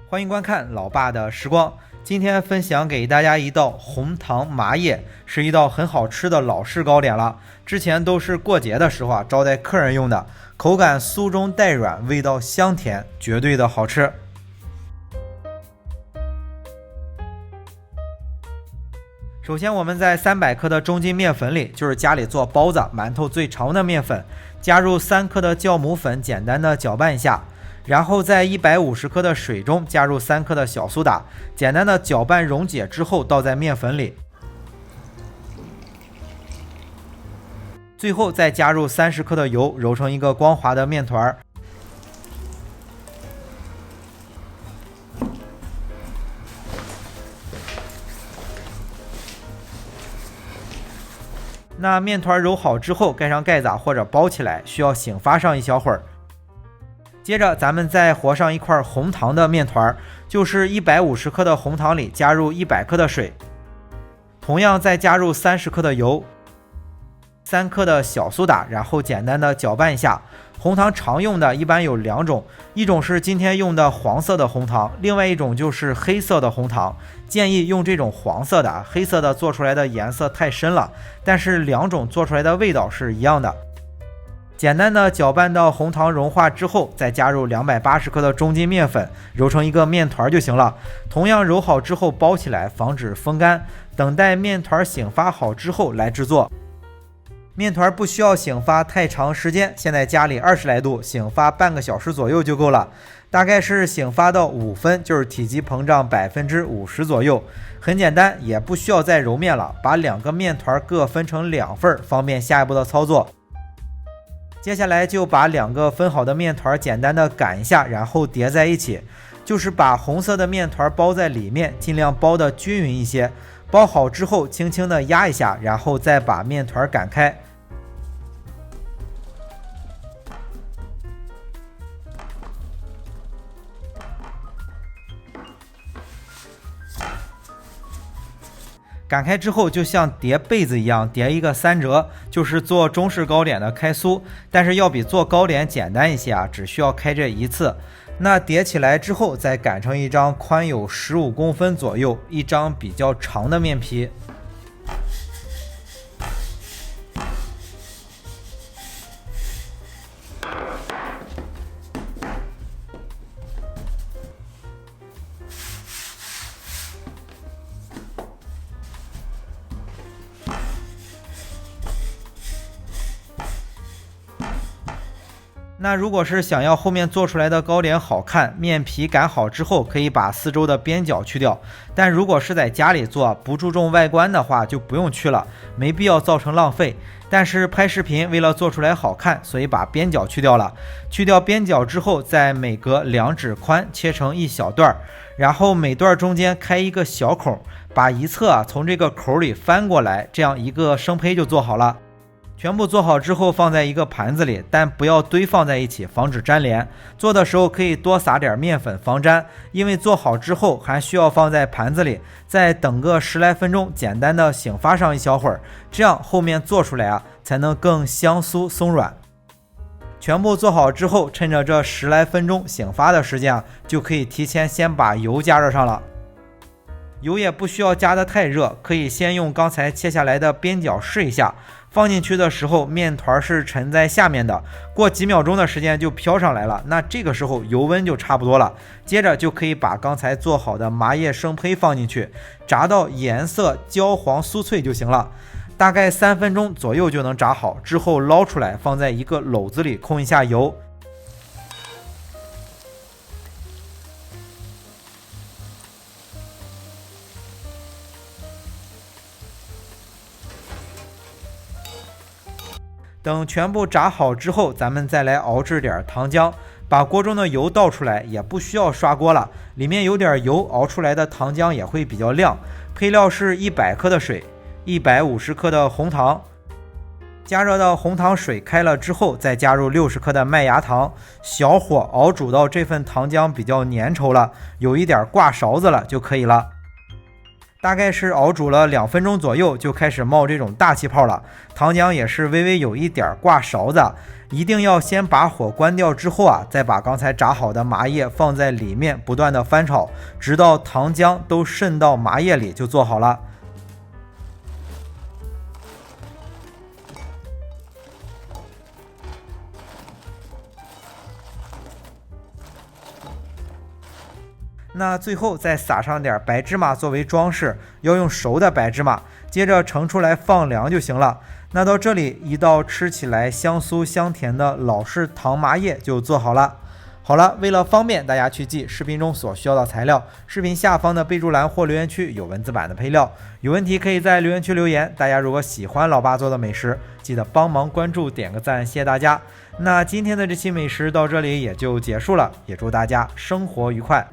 欢迎观看老爸的时光。今天分享给大家一道红糖麻叶，是一道很好吃的老式糕点了。之前都是过节的时候招待客人用的，口感酥中带软，味道香甜，绝对的好吃。首先我们在300克的中筋面粉里，就是家里做包子馒头最常的面粉，加入3克的酵母粉，简单的搅拌一下，然后在150克的水中加入3克的小苏打，简单的搅拌溶解之后倒在面粉里，最后再加入30克的油，揉成一个光滑的面团。那面团揉好之后，盖上盖子或者包起来，需要醒发上一小会儿。接着咱们再和上一块红糖的面团，就是150克的红糖里加入100克的水，同样再加入30克的油，3克的小苏打，然后简单的搅拌一下。红糖常用的一般有2种，一种是今天用的黄色的红糖，另外一种就是黑色的红糖。建议用这种黄色的，黑色的做出来的颜色太深了，但是2种做出来的味道是一样的。简单的搅拌到红糖融化之后，再加入280克的中筋面粉，揉成一个面团就行了。同样揉好之后包起来，防止风干，等待面团醒发好之后来制作。面团不需要醒发太长时间，现在家里20来度，醒发半个小时左右就够了。大概是醒发到5分，就是体积膨胀50%左右。很简单，也不需要再揉面了，把2个面团各分成2份，方便下一步的操作。接下来就把2个分好的面团简单的擀一下，然后叠在一起，就是把红色的面团包在里面，尽量包的均匀一些。包好之后轻轻的压一下，然后再把面团擀开。擀开之后就像叠被子一样，叠一个3折，就是做中式糕点的开酥，但是要比做糕点简单一些啊，只需要开这一次。那叠起来之后再擀成一张宽有15公分左右，一张比较长的面皮。那如果是想要后面做出来的糕点好看，面皮擀好之后可以把四周的边角去掉，但如果是在家里做不注重外观的话就不用去了，没必要造成浪费。但是拍视频为了做出来好看，所以把边角去掉了。去掉边角之后，再每隔2指宽切成一小段，然后每段中间开一个小孔，把一侧从这个口里翻过来，这样一个生胚就做好了。全部做好之后放在一个盘子里，但不要堆放在一起，防止粘连。做的时候可以多撒点面粉防粘，因为做好之后还需要放在盘子里，再等个10来分钟，简单的醒发上一小会儿，这样后面做出来才能更香酥松软。全部做好之后，趁着这10来分钟醒发的时间就可以提前先把油加热上了。油也不需要加的太热，可以先用刚才切下来的边角试一下。放进去的时候面团是沉在下面的，过几秒钟的时间就飘上来了，那这个时候油温就差不多了。接着就可以把刚才做好的麻叶生胚放进去，炸到颜色焦黄酥脆就行了。大概3分钟左右就能炸好，之后捞出来放在一个篓子里控一下油。等全部炸好之后，咱们再来熬制点糖浆，把锅中的油倒出来，也不需要刷锅了，里面有点油，熬出来的糖浆也会比较亮。配料是100克的水，150克的红糖，加热到红糖水开了之后，再加入60克的麦芽糖，小火熬煮到这份糖浆比较粘稠了，有一点挂勺子了就可以了。大概是熬煮了2分钟左右，就开始冒这种大气泡了。糖浆也是微微有一点挂勺子，一定要先把火关掉之后再把刚才炸好的麻叶放在里面，不断的翻炒，直到糖浆都渗到麻叶里就做好了。那最后再撒上点白芝麻作为装饰，要用熟的白芝麻，接着盛出来放凉就行了。那到这里，一道吃起来香酥香甜的老式糖麻叶就做好了。好了，为了方便大家去记视频中所需要的材料，视频下方的备注栏或留言区有文字版的配料，有问题可以在留言区留言。大家如果喜欢老爸做的美食，记得帮忙关注点个赞，谢谢大家。那今天的这期美食到这里也就结束了，也祝大家生活愉快。